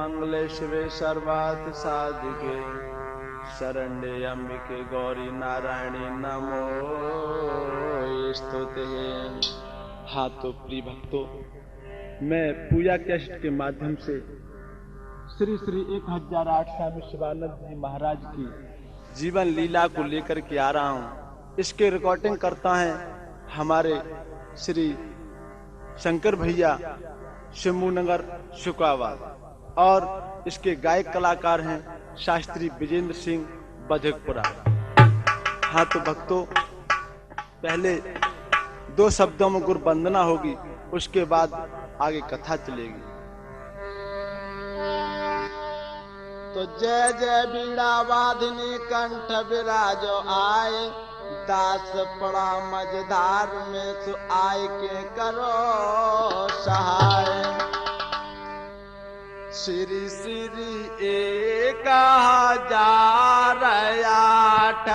सर्वमंगले शिवे सर्वार्थ साधिके शरण्ये अंबिके गौरी नारायणी नमोस्तुते। हाँ तो प्रिय भक्तों, मैं पूजा कैसेट के माध्यम से श्री श्री 1008 स्वामी शिवानंद जी महाराज की जीवन लीला को लेकर के आ रहा हूँ। इसके रिकॉर्डिंग करता है हमारे श्री शंकर भैया शंभूनगर शुक्राबाद और इसके गायक कलाकार हैं शास्त्री विजेंद्र सिंह बधेकपुरा। हाँ तो भक्तों, पहले 2 शब्दों में गुरु वंदना होगी, उसके बाद आगे कथा चलेगी। तो जय जय बीड़ा वादिनी कंठ विराजो आए, दास पड़ा मझधार में सो आय के करो सहाय। श्री श्री 1008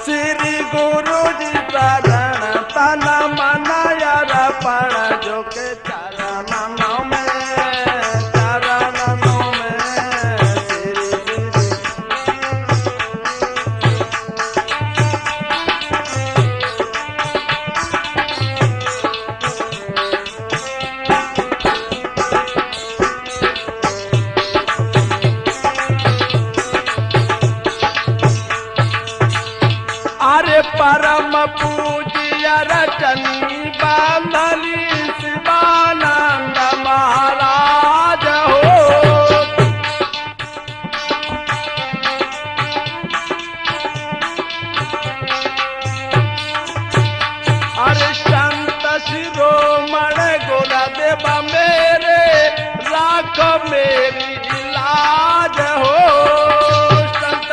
श्री गुरु जी शरण तन मन अर्पण जो के चरणों में परम पूज्य रचनी बांधली शिवानंद महाराज हो। अरे संत शिरोमण गुरुदेव मेरे राख मेरी इलाज हो। संत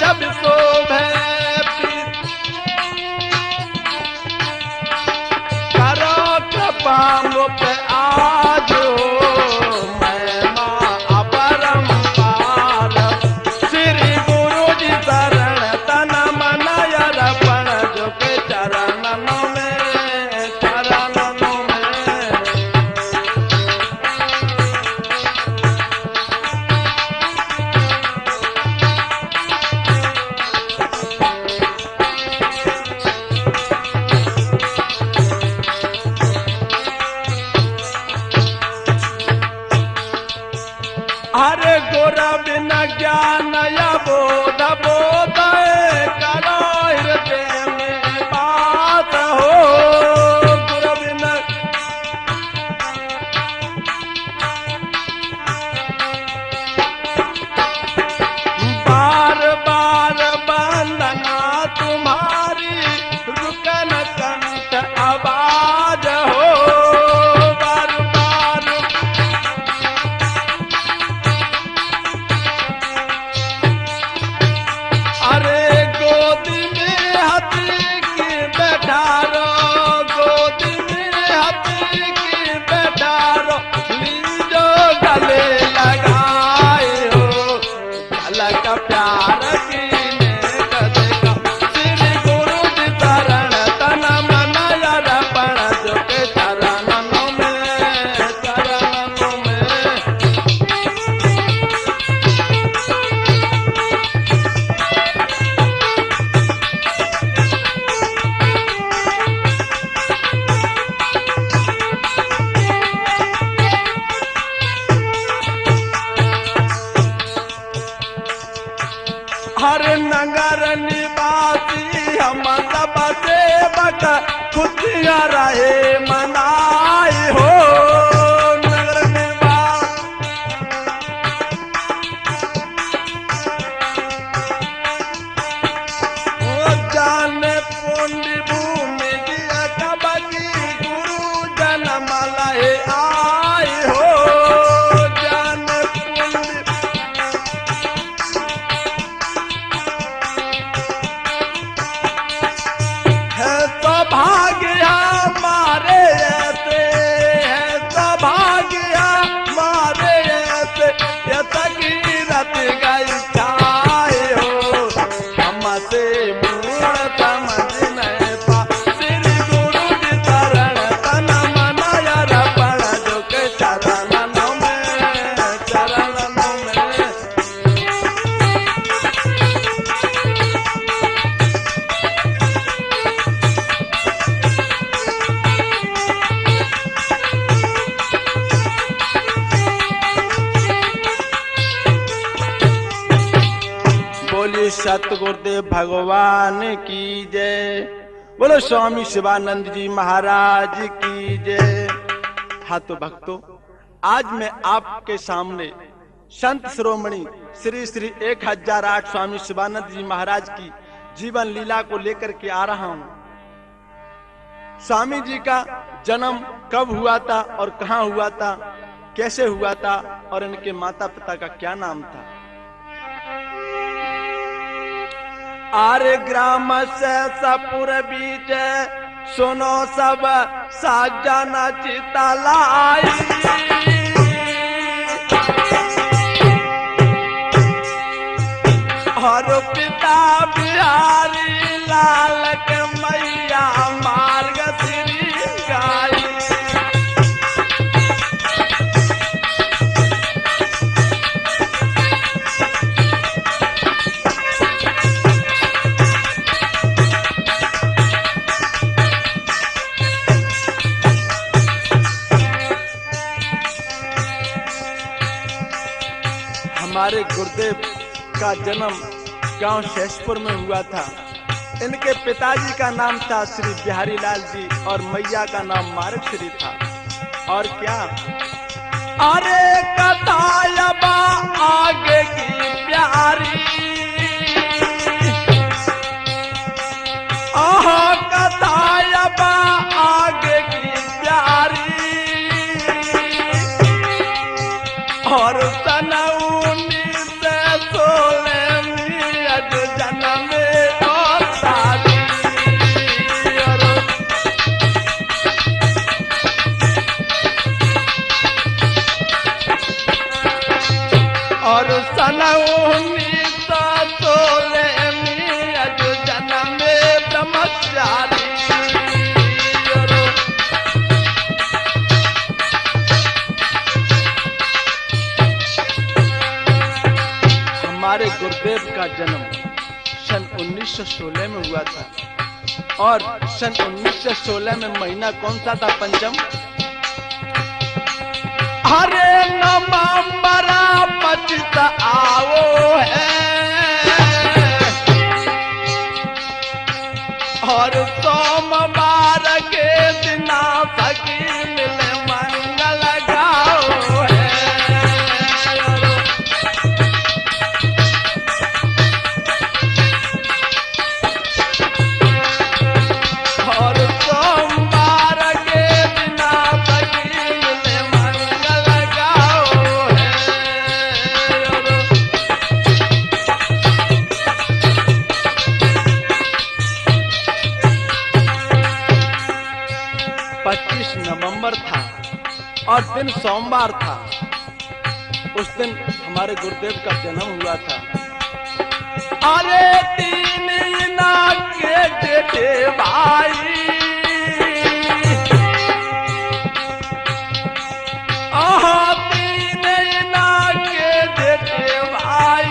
जब शोभे करो कृपा मुझ आज मैं मां अपरंपार। श्री गुरु जी शरण तन मन अर्पण जो के चरणों में हरे गुर बिन ज्ञान बोध बोध करो हृदय में बात हो। गुर बिन बार बार वंदना तुम्हारी रुकन कंठ आवाज हो। हर नगर निवासी हम सब सेवक खुशियाँ रहे मनाए हो। नगर निवासी जाने पुण्य भूमि दिया कबकी गुरु जन्म लहे आए हो। भाग्य हमारे बोले सतगुरुदेव भगवान की जय, बोलो स्वामी शिवानंद जी महाराज की जय। हाँ तो भक्तों, आज मैं आपके सामने संत शिरोमणि श्री श्री 1008 स्वामी शिवानंद जी महाराज की जीवन लीला को लेकर के आ रहा हूं। स्वामी जी का जन्म कब हुआ था और कहां हुआ था, कैसे हुआ था और इनके माता पिता का क्या नाम था। आरे ग्राम से सपुर बीच सुनो सब साजन चिता लाई, और पिता बिहारी लाल के मैया मार्ग श्री गाई। हमारे गुरुदेव का जन्म गांव शेषपुर में हुआ था। इनके पिताजी का नाम था श्री बिहारी लाल जी और मैया का नाम मार्गश्री था। और क्या, अरे कथायबा आगे की प्यारी, आहा कथायबा आगे की प्यारी, और हमारे गुरुदेव का जन्म सन 1916 में हुआ था। और सन 1916 में महीना कौन सा था? पंचम। हरे नवंबर 25 आओ है, और सोमवार के दिन सखी मिले मंगल गाओ है। नवंबर था और दिन सोमवार था। उस दिन हमारे गुरुदेव का जन्म हुआ था। अरे 3 नाग के बेटे भाई, आहा 3 नाग के बेटे भाई,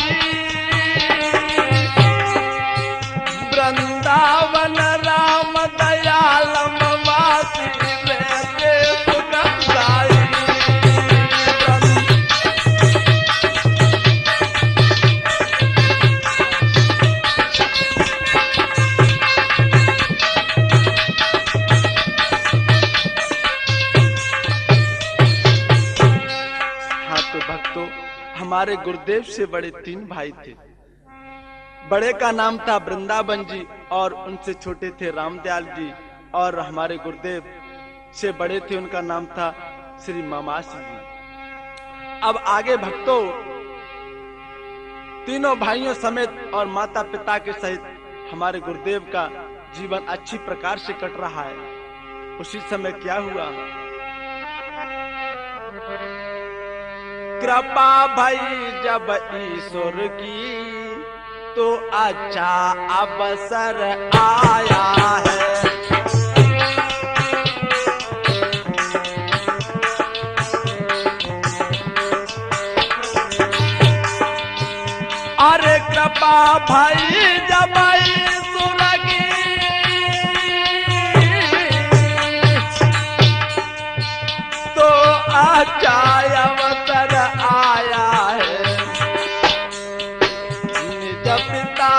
वृंदावन राम दयालम वासी हमारे गुरुदेव से बड़े 3 भाई थे। बड़े का नाम था वृंदावन जी और उनसे छोटे थे रामदयाल जी, और हमारे गुरुदेव से बड़े थे, उनका नाम था श्री मामासी जी। अब आगे भक्तों, तीनों भाइयों समेत और माता पिता के सहित हमारे गुरुदेव का जीवन अच्छी प्रकार से कट रहा है। उसी समय क्या हुआ, कृपा भई जब ईश्वर की तो अच्छा अवसर आया है। अरे कृपा भई जब ईश्वर की तो अच्छा अवसर आया है। निज पिता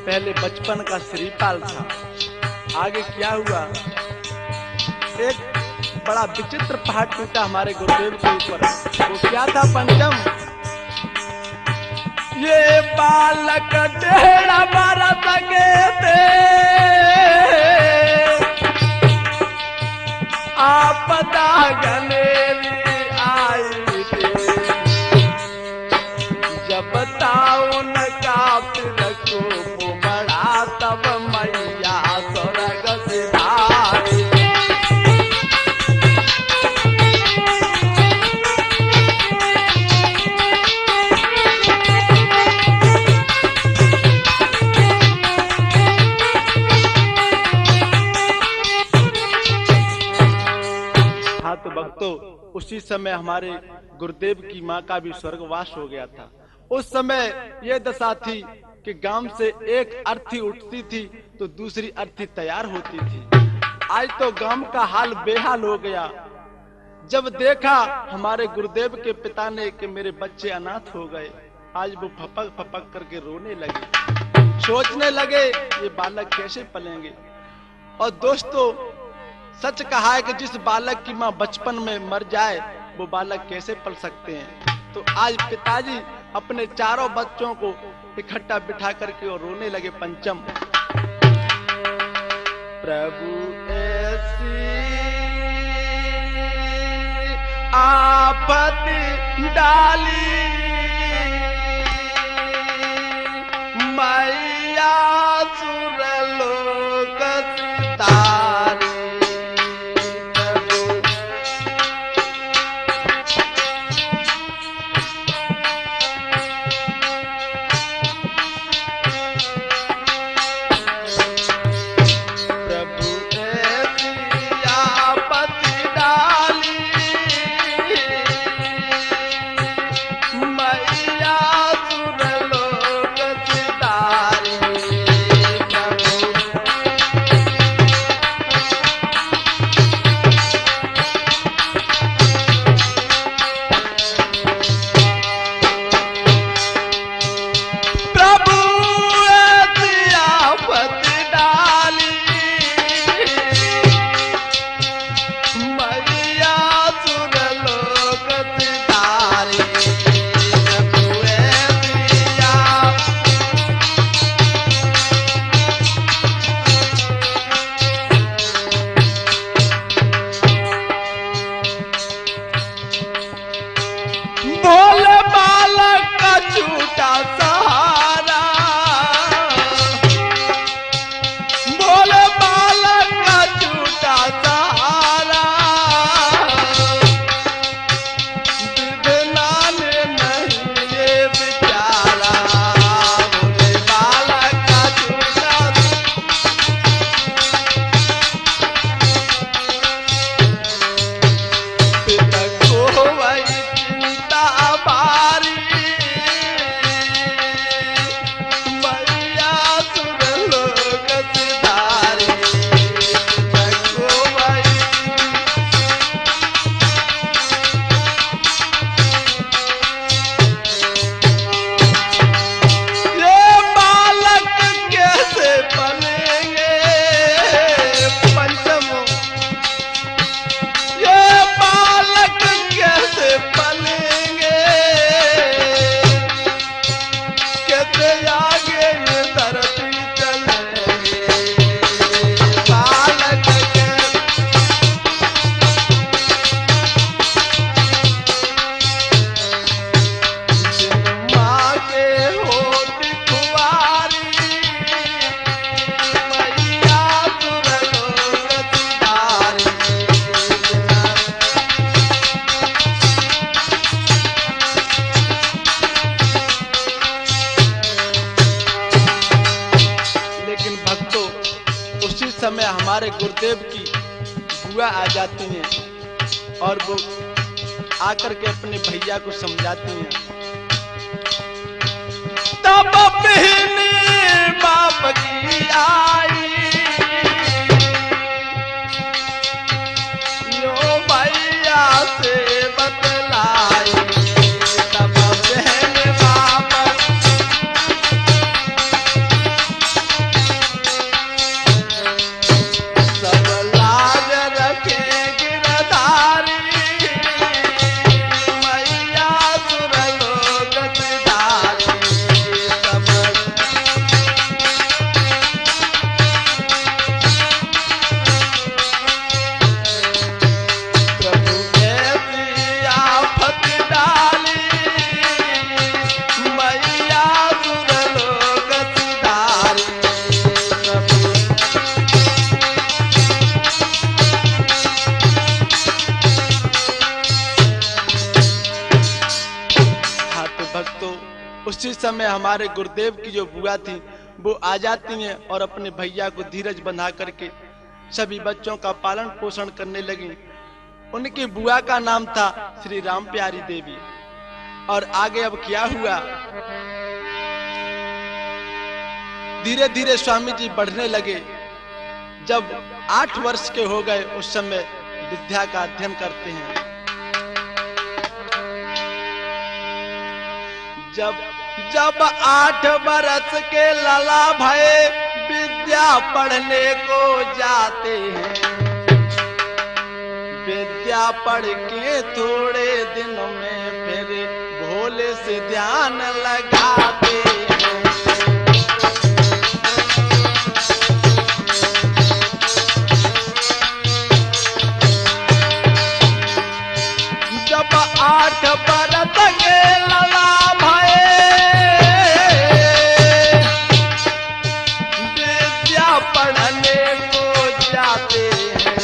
पहले बचपन का श्रीपाल था। आगे क्या हुआ, एक बड़ा विचित्र पहाड़ टूटा हमारे गुरुदेव के ऊपर। वो क्या था पंचम, ये बालक टेढ़ा मारा सके थे, आपदा गनेरी आई थी, जब ताउन का फिर को बुमड़ा तब मैया स्वर्ग सिधारी। तो भक्तों, उसी समय हमारे गुरुदेव की माँ का भी स्वर्गवास हो गया था। उस समय ये दशा थी कि गांव से एक अर्थी उठती थी तो दूसरी अर्थी तैयार होती थी। आज तो गांव का हाल बेहाल हो गया। जब देखा हमारे गुरुदेव के पिता ने कि मेरे बच्चे अनाथ हो गए, आज वो फपक फपक करके रोने लगे, सोचने लगे ये बालक कैसे पलेंगे। और दोस्तों, सच कहा है कि जिस बालक की माँ बचपन में मर जाए वो बालक कैसे पल सकते हैं। तो आज पिताजी अपने चारों बच्चों को इकट्ठा बिठा करके और रोने लगे पंचम। प्रभु ऐसी आपत्ति डाली, मैया सुरलोक सितारी। समय हमारे गुरुदेव की बुआ आ जाती हैं और वो आकर के अपने भैया को समझाती हैं। तब बहनी बाप की आई, यो भैया से बतलाई। तब बहन बाप उसी समय हमारे गुरुदेव की जो बुआ थी वो आ जाती हैं और अपने भैया को धीरज बंधा करके सभी बच्चों का पालन पोषण करने लगी। उनकी बुआ का नाम था श्री राम प्यारी देवी। और आगे अब क्या हुआ, धीरे धीरे स्वामी जी बढ़ने लगे। जब 8 वर्ष के हो गए उस समय विद्या का अध्ययन करते हैं। जब 8 बरस के लला भये विद्या पढ़ने को जाते हैं। विद्या पढ़ के थोड़े दिनों में फिर भोले से ध्यान लगाते हैं। जब 8 बरस के लला पढ़ने को जाते हैं।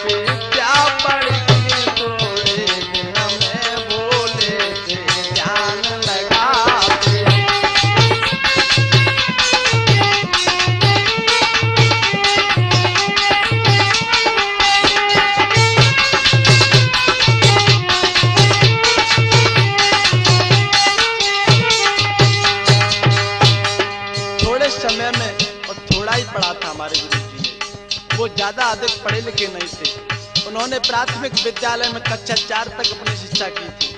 विद्या पढ़ के थोड़े दिन में भोले से ध्यान लगाते हैं। थोड़े समय में थोड़ा ही पढ़ा था हमारे गुरुजी ने, वो ज्यादा अधिक पढ़े लिखे नहीं थे। उन्होंने प्राथमिक विद्यालय में कक्षा 4 तक अपनी शिक्षा की थी।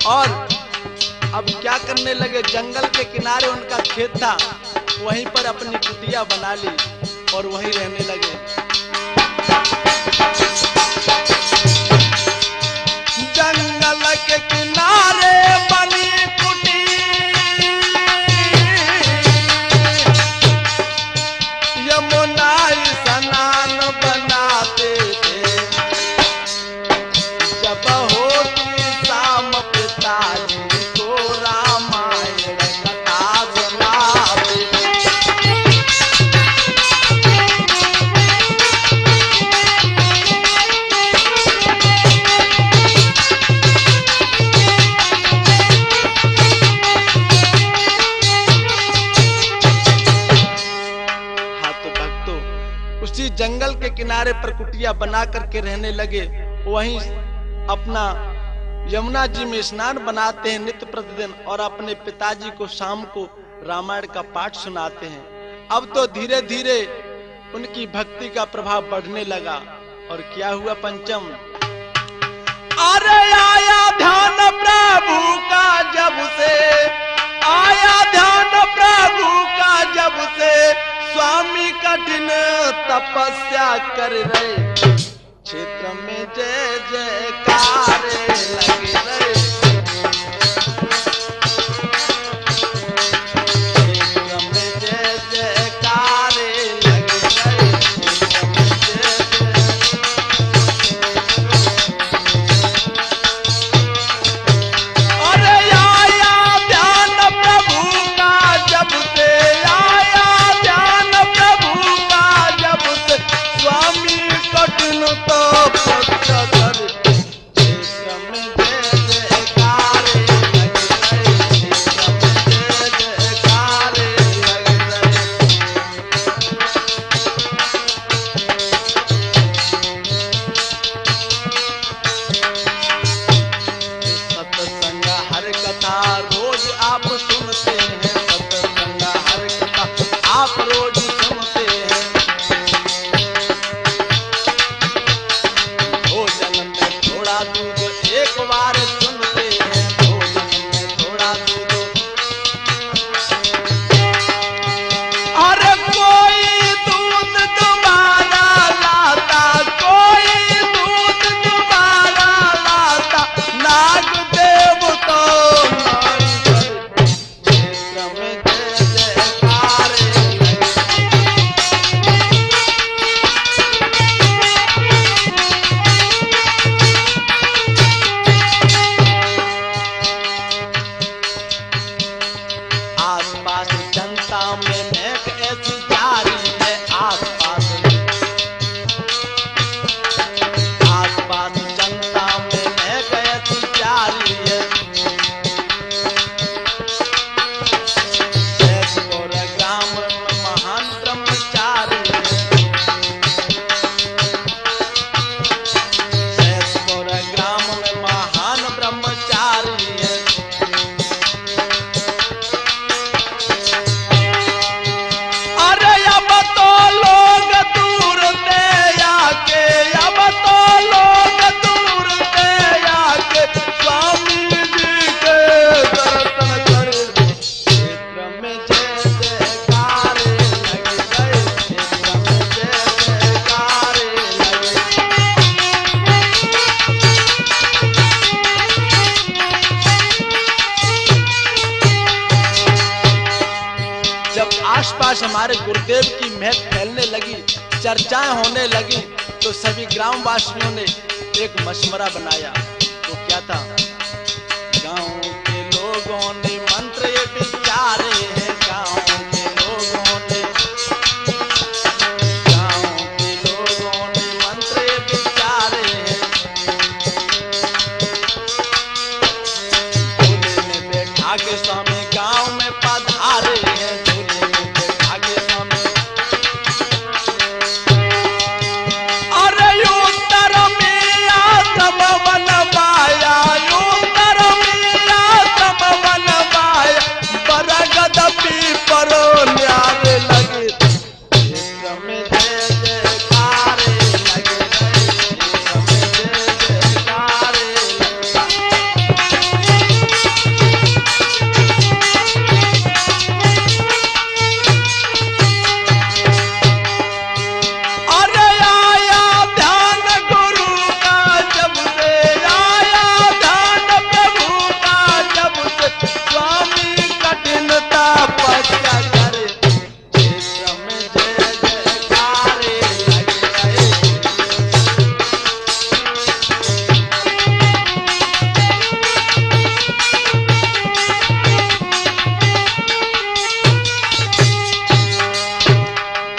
और अब क्या करने लगे, जंगल के किनारे उनका खेत था, वहीं पर अपनी कुटिया बना ली और वहीं रहने लगे। जंगल के किनारे बनी स्नान बनाते थे। जब होती शाम पिताजी को रामायण कथा सुनाते। उसी जंगल के किनारे पर कुटिया बना करके रहने लगे। वहीं अपना यमुना जी में स्नान बनाते हैं नित्य प्रतिदिन और अपने पिताजी को शाम को रामायण का पाठ सुनाते हैं। अब तो धीरे धीरे उनकी भक्ति का प्रभाव बढ़ने लगा। और क्या हुआ, पंचम, अरे आया ध्यान प्रभु का जब से, आया ध्यान प्रभु का जब से, स्वामी कठिन तपस्या कर रहे, क्षेत्र में जय जयकार लगे रहे। क्षेत्र में जय जयकार लगे रहे। अरे आया ध्यान प्रभु का जब से, आया ध्यान प्रभु का जब से, स्वामी कठिन तपस्या कर, क्षेत्र हमारे गुरुदेव की महक फैलने लगी, चर्चाएं होने लगी, तो सभी ग्रामवासियों ने एक मशवरा बनाया। तो क्या था? गांव के लोगों ने मंत्र ये विचारे हैं, गांव के लोगों ने मंत्र ये विचारे हैं। झूले में बैठा के स्वामी गांव में पधारे हैं, झूले में बैठा के स्वामी। अरे उत्तर में आसम बनवाया, उत्तर में आसम बनवाया, बरगद पीपरो न्यारे लगे, क्षेत्र में जय जयकारे लगे, क्षेत्र में जय जयकारे अरे आया ध्यान गुरु का जब से, आया ध्यान प्रभु का जब से, स्वामी कठिनता पक्का करे, क्षेत्र में जय जयकारे लगे रहे।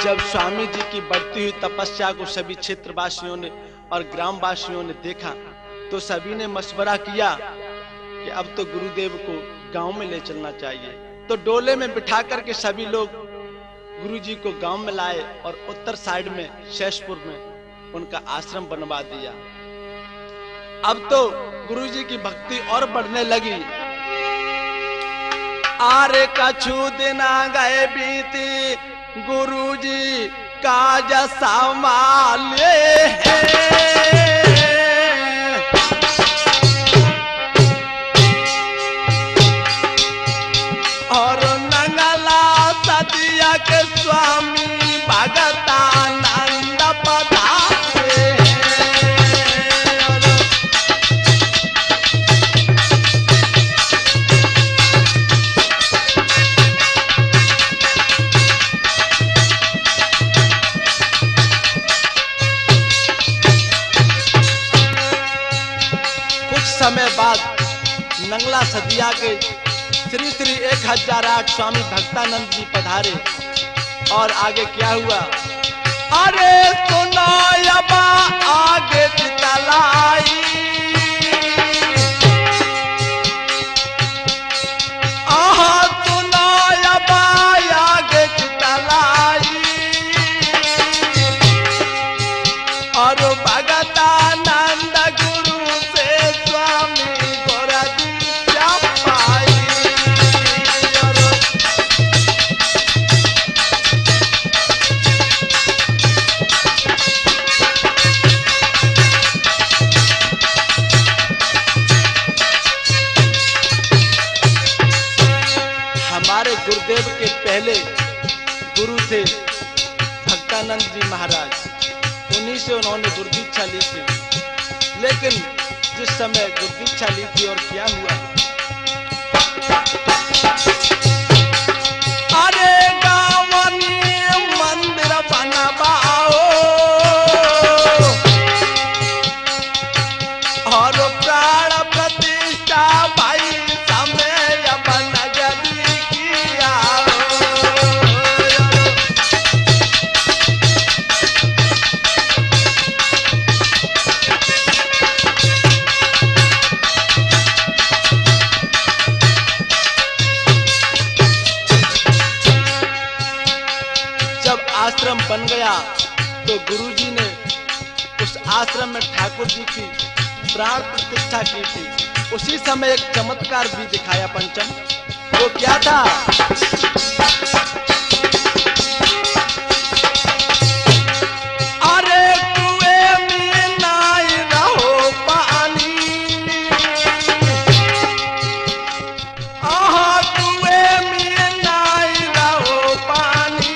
जब स्वामी जी की बढ़ती हुई तपस्या को सभी क्षेत्रवासियों ने और ग्रामवासियों ने देखा, तो सभी ने मशवरा किया कि अब तो गुरुदेव को गांव में ले चलना चाहिए। तो डोले में बिठा करके सभी लोग गुरुजी को गांव में लाए और उत्तर साइड में शेषपुर में उनका आश्रम बनवा दिया। अब तो गुरुजी की भक्ति और बढ़ने लगी। आरे कछु दिन गए बीती, गुरुजी काज संभाले हैं। और नंगला सदिया के स्वामी भगतानंद पधारे हैं। कुछ समय बाद नंगला सदिया के श्री श्री 1008 स्वामी भक्तानंद जी पधारे। और आगे क्या हुआ? अरे सुनायबा आगे चितलाई, आहा सुनायबा आगे चितलाई, और भगतानंद गुरु से स्वामी गोरा दीक्षा पाई। हमारे गुरुदेव के पहले गुरु थे भक्तानंद जी महाराज, उन्हीं से उन्होंने गुरुदीक्षा ली थी। लेकिन जिस समय गुरुदीक्षा ली थी और क्या हुआ? अरे गावनी मंदिर बनवाओ और प्राण प्रतिष्ठा भाई समय बनगदी किया। जब आश्रम बन गया तो गुरुजी ने उस आश्रम में ठाकुर जी की प्राण प्रतिष्ठा की थी। उसी समय एक चमत्कार भी दिखाया पंचम। वो क्या था? अरे कुएं में नाई रहो पानी, आहा कुएं में नाई रहो पानी,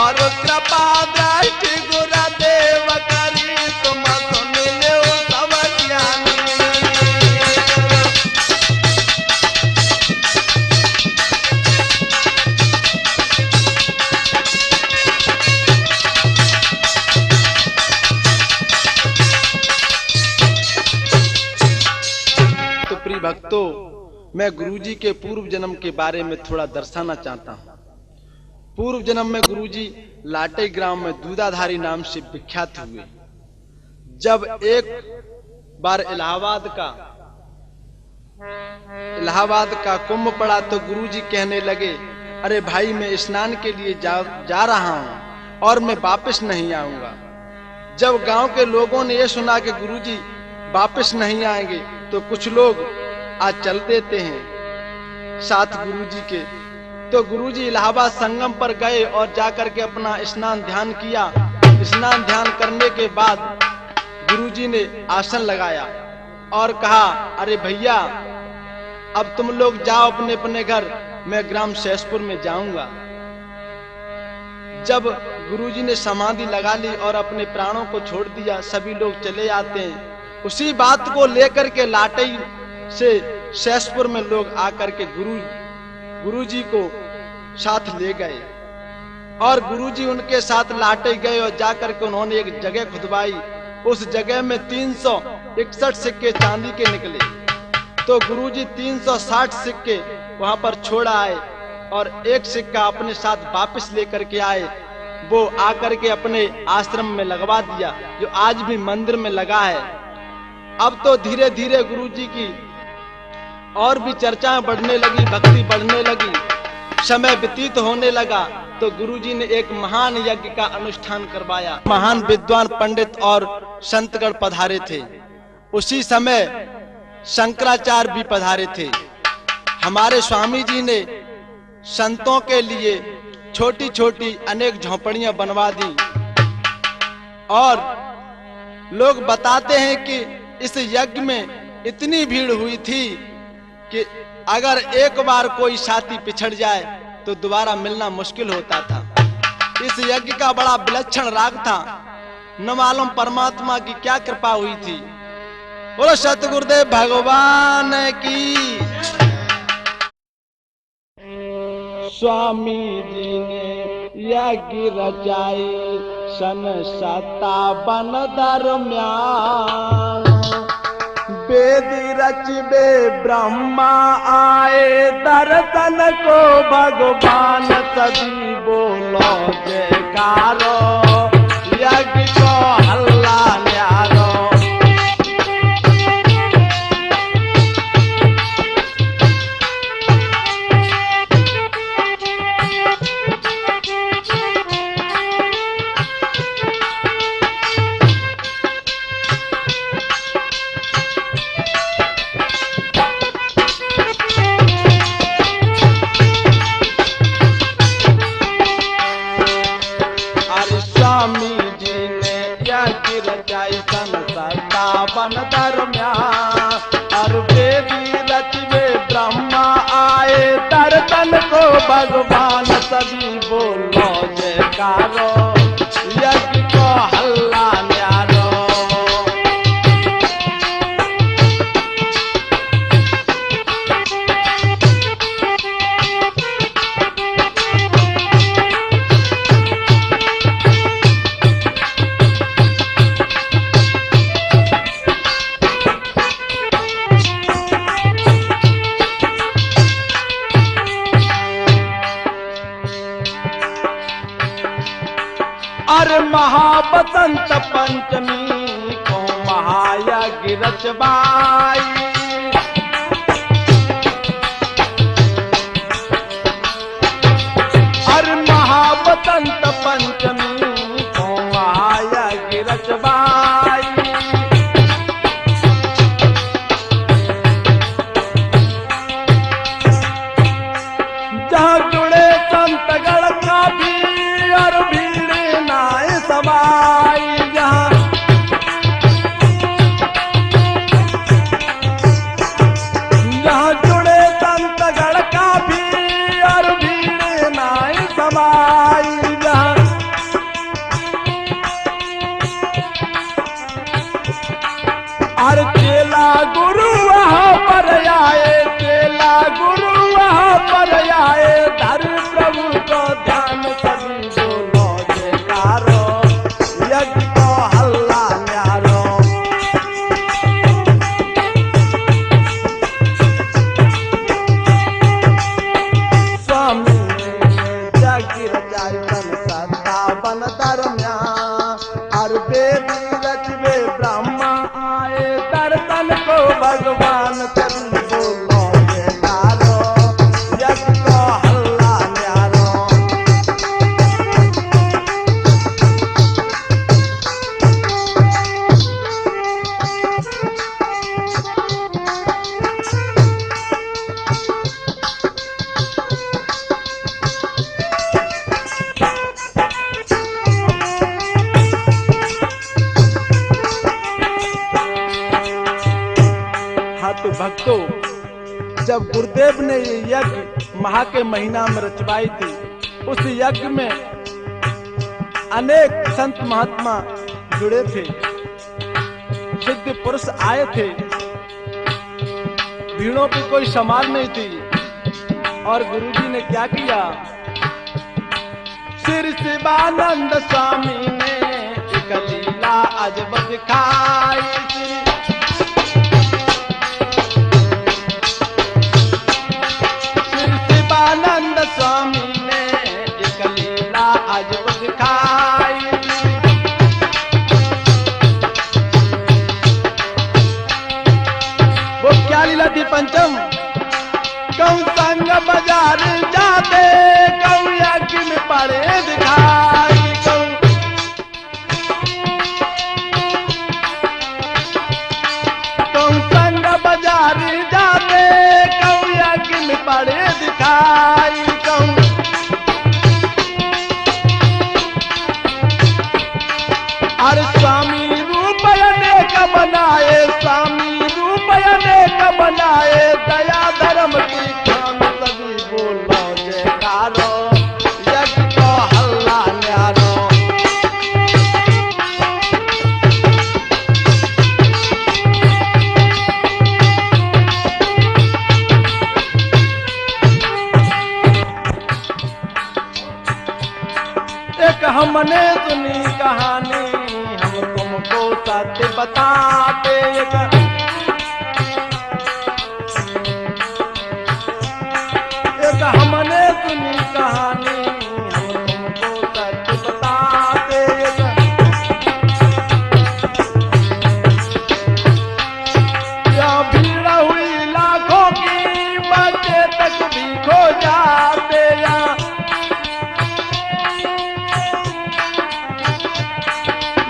और कृपा दृष्टि गुरुदेव करी तुम सुन लो सब ज्ञानी। भक्तों, मैं गुरुजी के पूर्व जन्म के बारे में थोड़ा दर्शाना चाहता हूँ। पूर्व जन्म में गुरुजी लाटे ग्राम में दूधाधारी नाम से विख्यात हुए। जब एक बार इलाहाबाद का कुंभ पड़ा तो गुरुजी कहने लगे, अरे भाई, मैं स्नान के लिए जा रहा हूँ और मैं वापस नहीं आऊंगा। जब गांव के लोगों ने यह सुना कि गुरुजी वापस नहीं आएंगे तो कुछ लोग आज चल देते हैं साथ गुरुजी के। तो गुरुजी इलाहाबाद संगम पर गए और जाकर के अपना स्नान ध्यान किया। स्नान ध्यान करने के बाद गुरुजी ने आसन लगाया और कहा, अरे भैया, अब तुम लोग जाओ अपने अपने घर, मैं ग्राम शेषपुर में जाऊंगा। जब गुरुजी ने समाधि लगा ली और अपने प्राणों को छोड़ दिया, सभी लोग चले आते हैं। उसी बात को लेकर के लाटई से शेषपुर में लोग आकर के गुरुजी को साथ ले गए और गुरुजी उनके साथ लाटई गए और जाकर के उन्होंने एक जगह खुदवाई। उस जगह में 361 सिक्के चांदी के निकले। तो गुरुजी 360 सिक्के वहां पर छोड़ आए और एक सिक्का अपने साथ वापस लेकर के आए। वो आकर के अपने आश्रम में लगवा दिया, जो आज भी मंदिर में लगा है। अब तो धीरे धीरे गुरुजी की और भी चर्चाएं बढ़ने लगी, भक्ति बढ़ने लगी। समय व्यतीत होने लगा तो गुरुजी ने एक महान यज्ञ का अनुष्ठान करवाया। महान विद्वान पंडित और संतगण पधारे थे। उसी समय शंकराचार्य भी पधारे थे। हमारे स्वामी जी ने संतों के लिए छोटी छोटी अनेक झोपड़ियां बनवा दी और लोग बताते हैं कि इस यज्ञ में इतनी भीड़ हुई थी कि अगर एक बार कोई साथी पिछड़ जाए तो दोबारा मिलना मुश्किल होता था। इस यज्ञ का बड़ा विलक्षण राग था। न मालूम परमात्मा की क्या कृपा हुई थी। बोलो सतगुरुदेव भगवान की। स्वामी जी ने यज्ञ रचाई सन 57 दरम्यान। वेद रचबे ब्रह्मा आए दर्शन को भगवान, सभी बोलो जयकारो, यज्ञ को हल्ला न्यारो। सन 57 दरम्यान और वेदी रचवे ब्रह्मा आए दर्शन को भगवान, सभी बोलो जयकारो, यज्ञ को हल्ला न्यारो। अरे महाबसंत पंचमी को महायज्ञ रचवाई। अरे महाबसंत पंचमी को महायज्ञ रचवाई। जहाँ जुड़े संतगण का भी और भीड़ नाय समाई। यहाँ जुड़े संतगण का भी और भीड़ नाय समाई। और चेला गुरु वहाँ पर आए, चेला गुरु वहाँ पर आए, धर प्रभु को ध्यान, सभी बोलो जयकारो, यज्ञ को हल्ला न्यारो। भक्तों, जब गुरुदेव ने ये यज्ञ माह के महीना में रचवाई थी, उस यज्ञ में अनेक संत महात्मा जुड़े थे, सिद्ध पुरुष आए थे, भीड़ों की कोई समार नहीं थी। और गुरुजी ने क्या किया, श्री शिवानंद स्वामी ने एक लीला अजब दिखाई। श्री शिवानंद स्वामी ने एक लीला अजब दिखाई। वो क्या लीला थी पंचम, कौन संग बाजार जाते, कौन यज्ञ में पड़े दिखाई। कौन संग बाजार जाते, कौन यज्ञ में पड़े दिखाई। अरे स्वामी रूप अनेक बनाए, स्वामी रूप अनेक बनाए, दया धर्म की खान सभी बोलो जयकारो, यज्ञ को हल्ला न्यारो। एक हमने सुनी कहानी, हम तुमको सत्य बताते। एक हमने सुनी कहानी, हम तुमको सत्य बताते। यहाँ भीड़ हुई लाखों की, बच्चे तक भी खो जाते।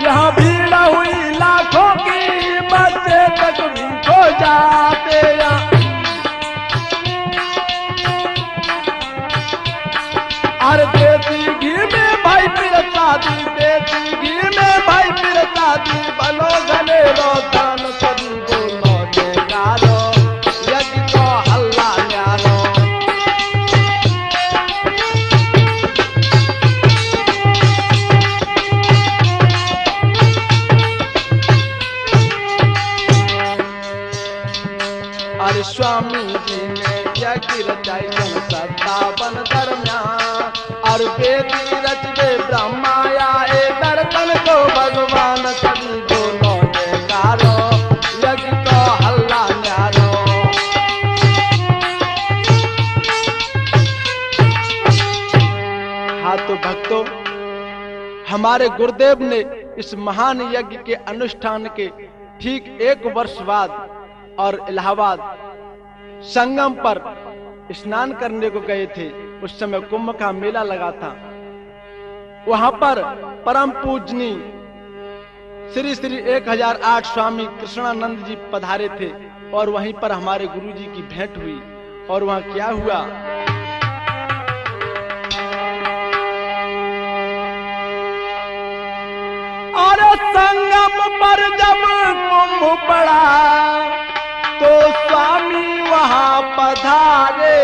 यहाँ भीड़ हुई लाखों की, बच्चे तक भी खो जाते। अरे देसी घी में भाई फिर शादी, देसी घी में भाई फिर शादी, बनो घने रोजान सभी बोलो जयकारो, यज्ञ को हल्ला न्यारो। अरे स्वामी जी ने यज्ञ रचाई 57 दरम्यान, और वेदी रचते ब्रह्मा आए, दर्शन को भगवान सभी बोलो जयकारो, यज्ञ को हल्ला न्यारो। हाँ तो भक्तों, हमारे गुरुदेव ने इस महान यज्ञ के अनुष्ठान के ठीक 1 वर्ष बाद और इलाहाबाद संगम पर स्नान करने को गए थे। उस समय कुंभ का मेला लगा था। वहां पर परम पूजनी श्री श्री 1008 स्वामी कृष्णानंद जी पधारे थे, और वहीं पर हमारे गुरुजी की भेंट हुई। और वहां क्या हुआ, और संगम पर जब कुंभ पड़ा, तो स्वामी वहां पधारे।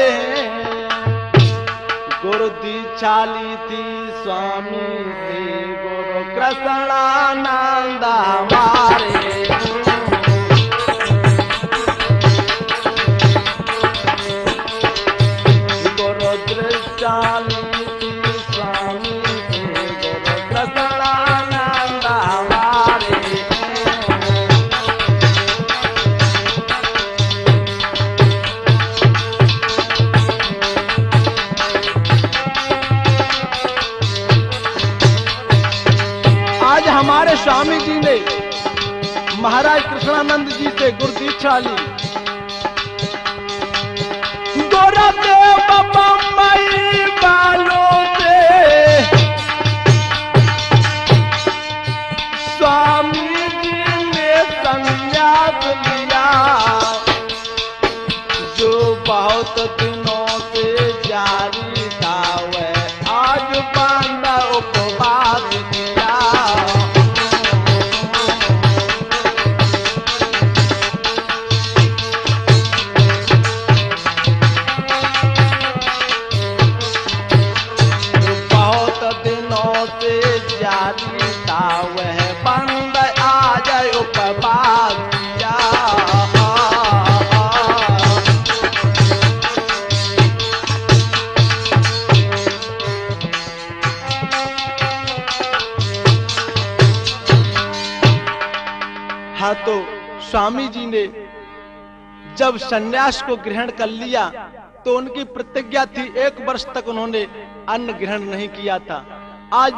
गुरु दीक्षा ली थी स्वामी से, गुरु कृष्णानंद हमारे। गुरु दीक्षा ली थी स्वामी से, गुरु कृष्णानंद हमारे। हमारे स्वामी जी ने महाराज कृष्णानंद जी से गुरु दीक्षा ली। गोरदेव बम्बई वालों से स्वामी जी ने संन्यास लिया, जो बहुत दिनों से जारी था, वह आज बांधा उपवास किया। हाँ, तो स्वामी जी ने जब सन्यास को ग्रहण कर लिया तो उनकी प्रतिज्ञा थी 1 वर्ष तक उन्होंने अन्न ग्रहण नहीं किया था। आज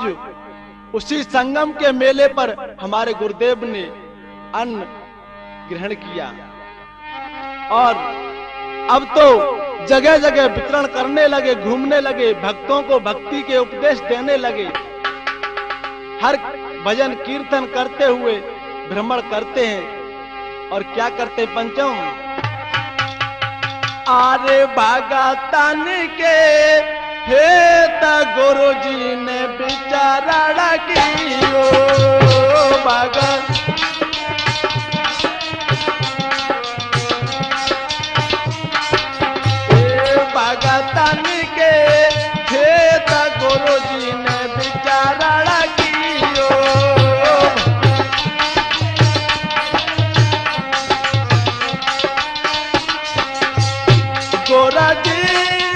उसी संगम के मेले पर हमारे गुरुदेव ने अन्न ग्रहण किया और अब तो जगह जगह वितरण करने लगे, घूमने लगे, भक्तों को भक्ति के उपदेश देने लगे। हर भजन कीर्तन करते हुए भ्रमण करते हैं और क्या करते पंचम, आरे भगतन के हेत गुरु जी ने विचारणा की भगत भगतन के हेत गुरु जी ने विचारणा की गोरा जी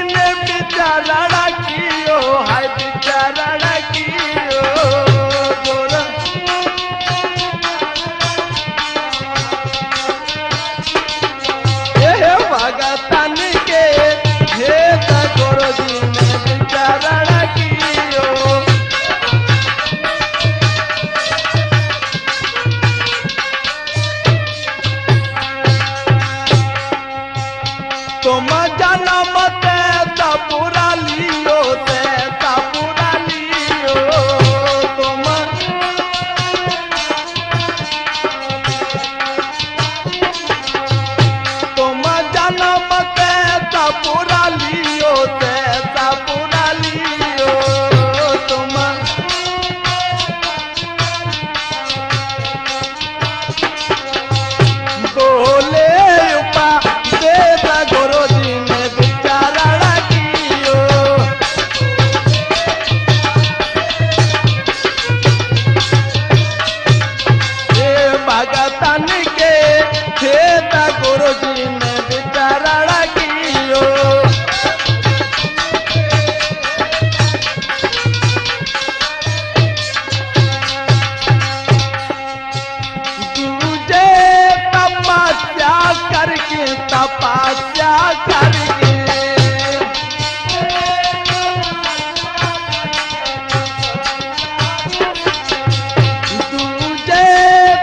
ने विचारणा कियो, हाय विचारणा कियो गोरा। ये भगतन के हेत गुरु जी ने विचारणा कियो। तुम जन्म ते पूरा लियो, ते पूरा लियो तुम। तुम जन्म ते पूरा लियो, ते पूरा लियो तुम। बोले उपदेश गुरु जी ने विचारणा कियो। ये भगतन के हेत गुरु जी ने विचारणा कियो। दूजे तपस्या करके, तपस्या करके दूजे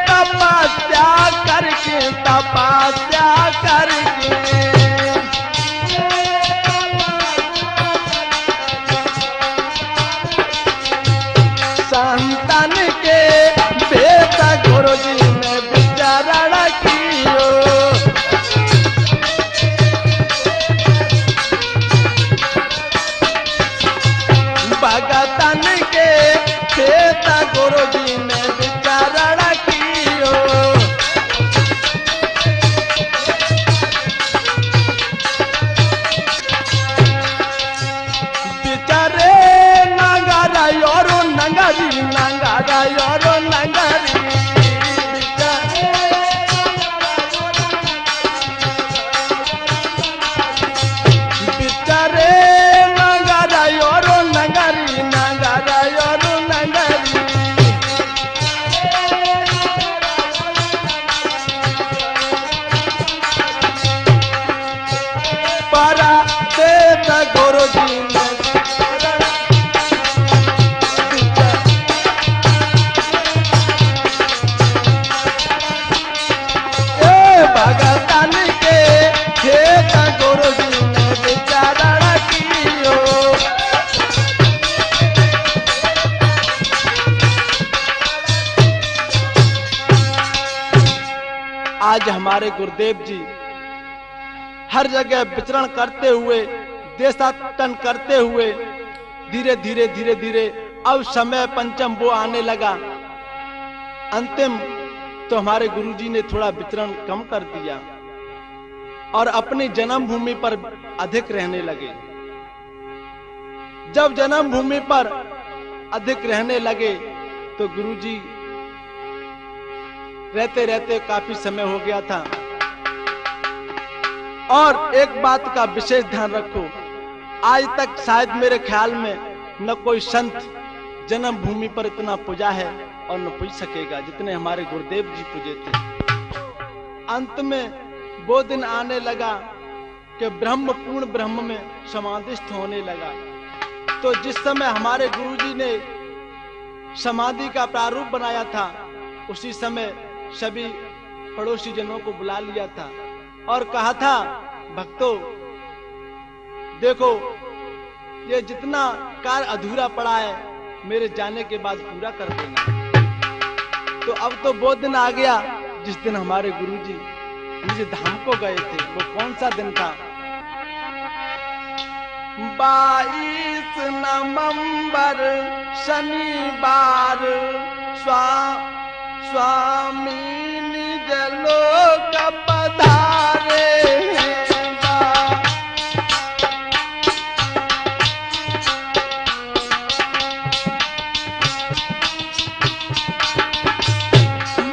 तपस्या करके, तपस्या करके संतान के भेद गुरु जी ने विचारणा कियो। भगतन के हेत गुरु जी ने विचारणा कियो। विचारे नंगारा योरो नंगारी, नंगारा योरो नंगारी विचारे नंगारा योरो नंगारी, नंगारा योरो नंगारी। पारा देत गुरु जी ने भगतन के हेत गुरु जी ने विचारणा कियो। आज हमारे गुरुदेव जी हर जगह विचरण करते हुए, देशाटन करते हुए धीरे धीरे धीरे धीरे अब समय पंचम वो आने लगा। अंतिम तो हमारे गुरुजी ने थोड़ा विचरण कम कर दिया और अपनी जन्मभूमि पर अधिक रहने लगे। जब जन्मभूमि पर अधिक रहने लगे तो गुरुजी रहते रहते काफी समय हो गया था। और एक बात का विशेष ध्यान रखो, आज तक शायद मेरे ख्याल में न कोई संत जन्मभूमि पर इतना पूजा है और न पूज सकेगा जितने हमारे गुरुदेव जी पूजे थे। अंत में वो दिन आने लगा कि ब्रह्म पूर्ण ब्रह्म में समाधिस्थ होने लगा। तो जिस समय हमारे गुरुजी ने समाधि का प्रारूप बनाया था, उसी समय सभी पड़ोसी जनों को बुला लिया था और कहा था, भक्तों देखो ये जितना कार्य अधूरा पड़ा है मेरे जाने के बाद पूरा कर देना। तो अब तो वो दिन आ गया जिस दिन हमारे गुरुजी निज धाम को गए थे। वो कौन सा दिन था? 22 नवंबर शनिवार स्वामी निज लोक पधारे।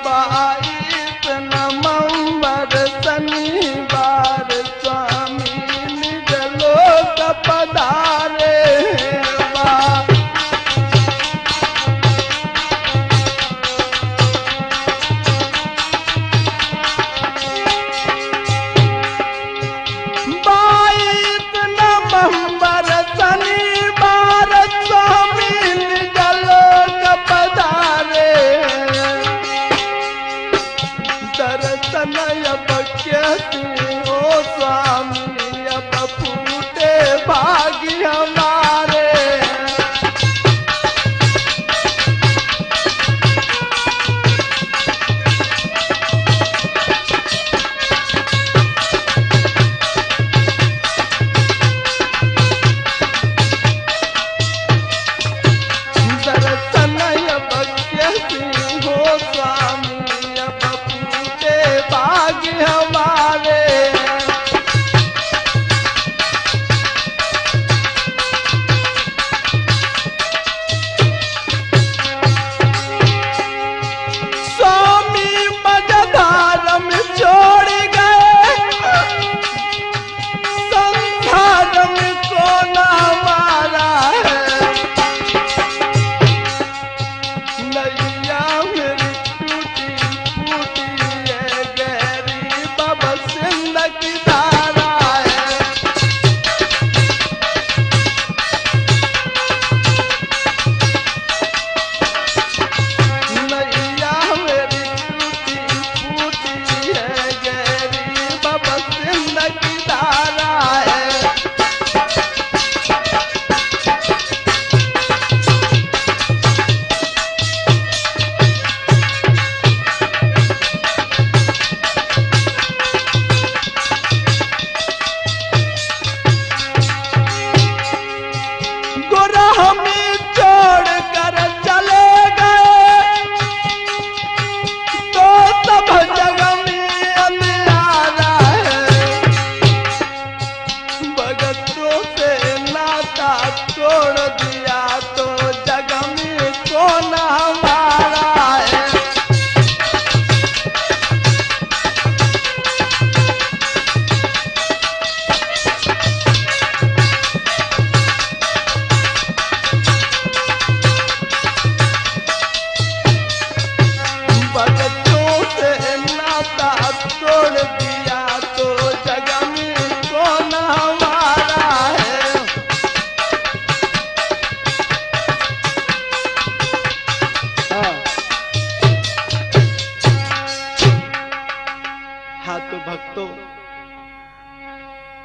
22 नवंबर शनिवार स्वामी निज लोक पधारे।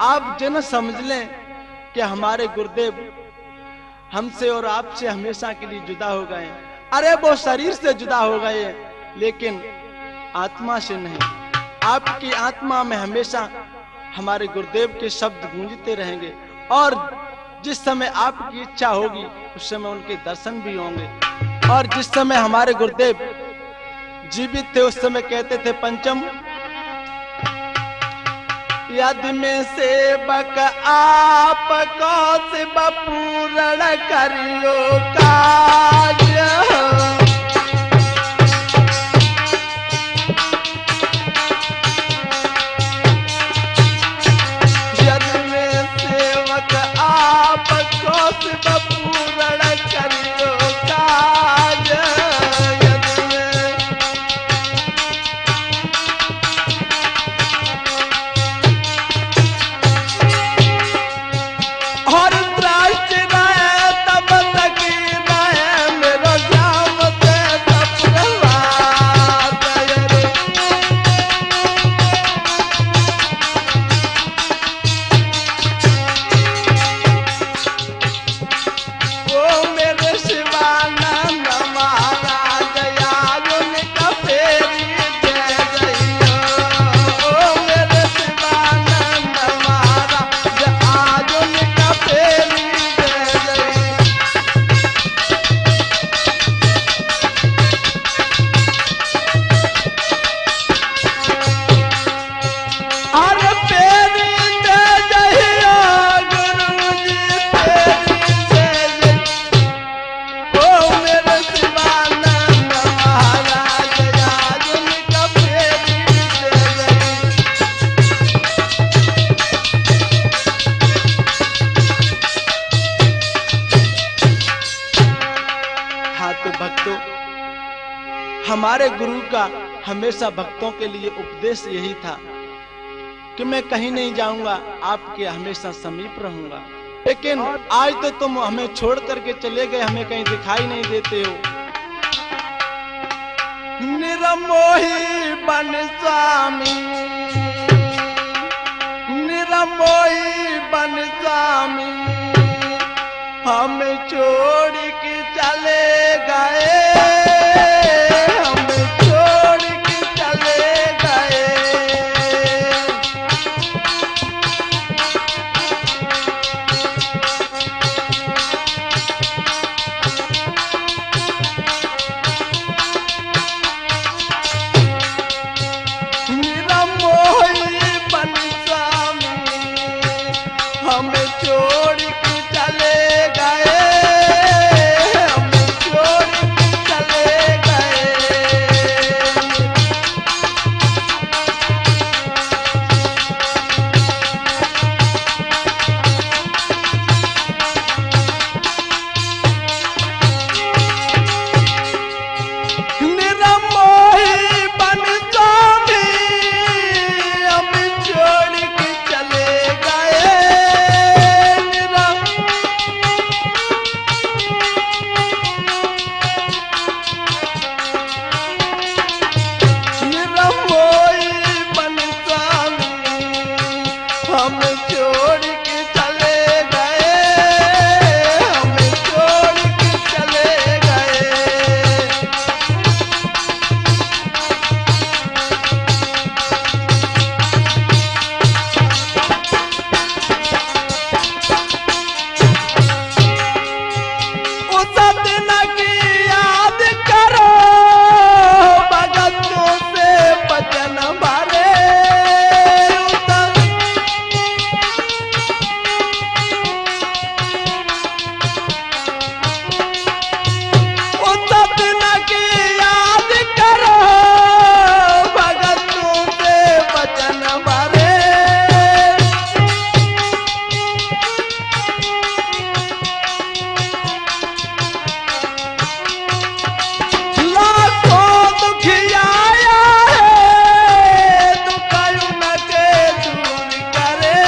आप जन समझ लें कि हमारे गुरुदेव हमसे और आपसे हमेशा के लिए जुदा हो गए। अरे वो शरीर से जुदा हो गए लेकिन आत्मा से नहीं। आपकी आत्मा में हमेशा हमारे गुरुदेव के शब्द गूंजते रहेंगे और जिस समय आपकी इच्छा होगी उस समय उनके दर्शन भी होंगे। और जिस समय हमारे गुरुदेव जीवित थे उस समय कहते थे पंचम यदि में सेवक आप कौशिब पूर्ण करियो काज। यदि में सेवक आप कौशिब पूर्ण करियो काज। यदि हमारे गुरु का हमेशा भक्तों के लिए उपदेश यही था कि मैं कहीं नहीं जाऊंगा, आपके हमेशा समीप रहूंगा। लेकिन आज तो तुम हमें छोड़ करके चले गए, हमें कहीं दिखाई नहीं देते हो। निरमोही बन स्वामी, निरमोही बन स्वामी, हमें छोड़ के चले गए, हमें छोड़ के चले गए। निरमोही बन स्वामी, हमें छोड़ के चले गए, हमें छोड़ के चले गए। निरमोही बन स्वामी, हमें छोड़ के चले गए। निरमोही बन स्वामी, हमें छोड़ के चले गए, हमें छोड़ के चले गए। उस दिन की याद करो, भगतों से बचन भरे। उस दिन की याद करो, भगतों से बचन भरे। लाखों दुखियाया है, दुख उनके दूर करे।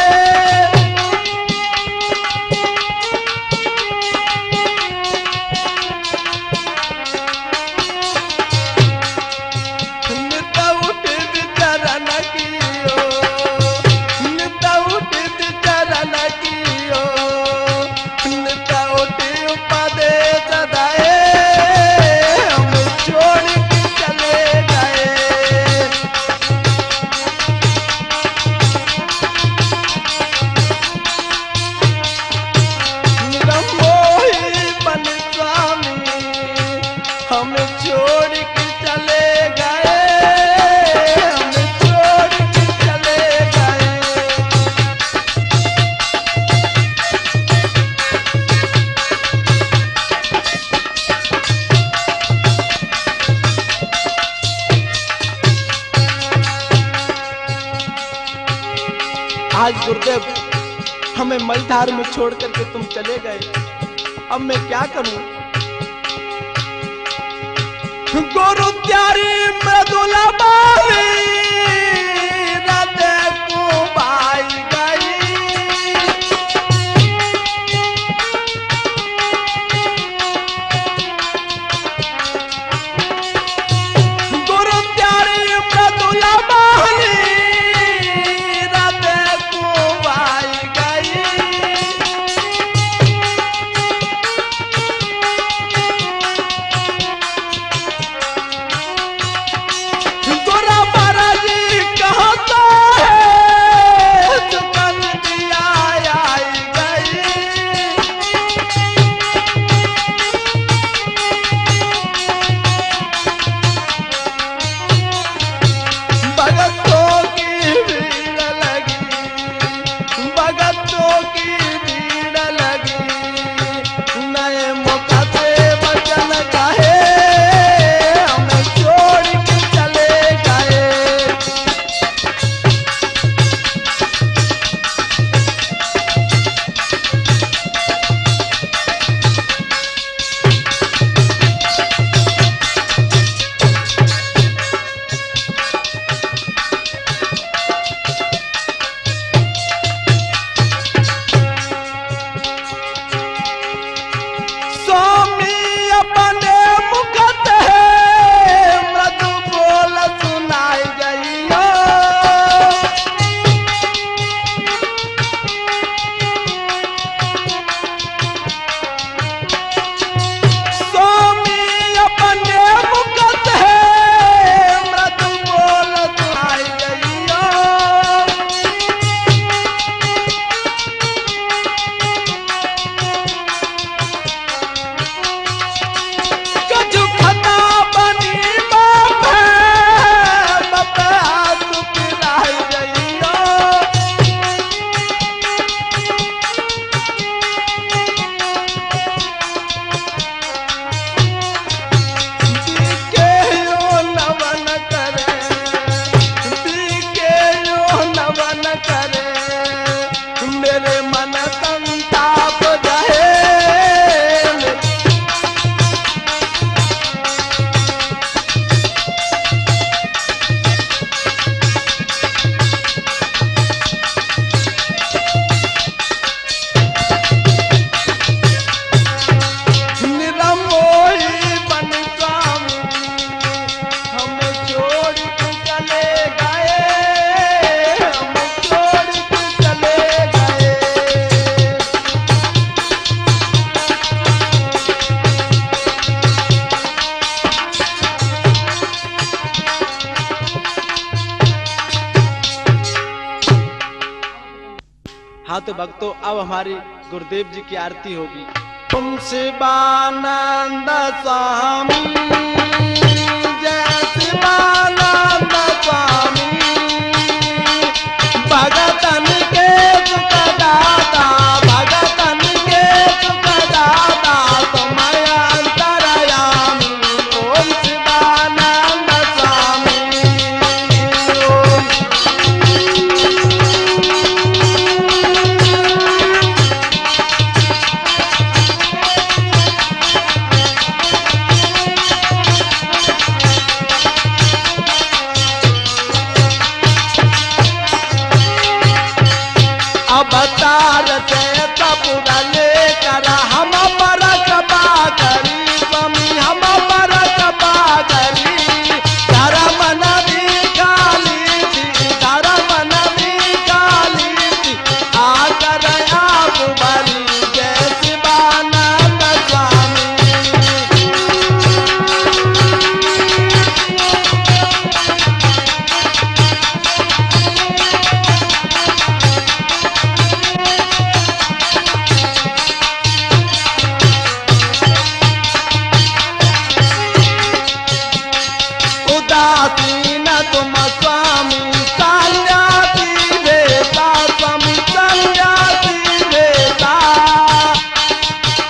नित उठ विचरण कियो, नित उठ विचरण कियो, नित उठ उपदेश दए, हमें छोड़ के चले गए। निरमोही बन स्वामी, हमें छोड़ के चले गए, हमें छोड़ के चले गए। आज गुरुदेव हमें मझधार में छोड़ करके तुम चले गए, अब मैं क्या करूं? गुरु प्यारी मृदुला बाई, हृदय को भाई गई। गुरु प्यारी मृदुला बाई, हृदय को भाई गई। गोरा हाँ तो भक्तों, अब हमारी गुरुदेव जी की आरती होगी। तुम शिवानंद स्वामी, जय शिवानंद स्वामी, भगतन के सुख दाता, भगतन के सुख दाता, तुम अंतरयामी। ओम शिवानंद स्वामी, ओम अवतार से तपुर लेकर हम पर कृपा करी स्वामी, हम पर कृपा करी। धर्म नदी काली थी, धर्म नदी काली थी, आकर आप बरी। जय शिवानंद स्वामी, उदासीन तुम स्वामी, सन्यासी वेता स्वामी, सन्यासी वेता।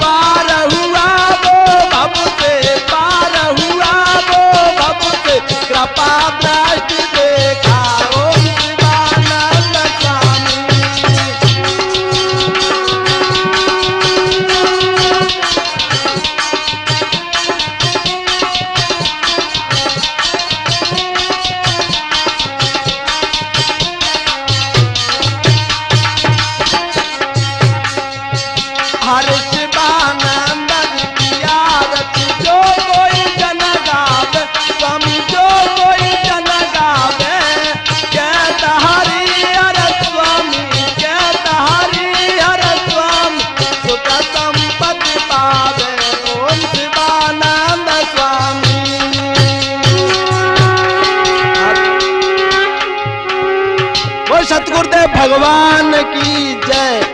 पार हुआ वो भव से, पार हुआ वो भव से, कृपा दृष्टि देखा। ओम शिवानंद स्वामी, हर शिवानंद की आरती जो कोई जन गावे, स्वामी जो कोई जन गावे। कहता हरि हर स्वामी, कहता हरि हर स्वामी, सुख संपत्ति पावे। ओम शिवानंद स्वामी, वो सतगुरुदेव भगवान की जय।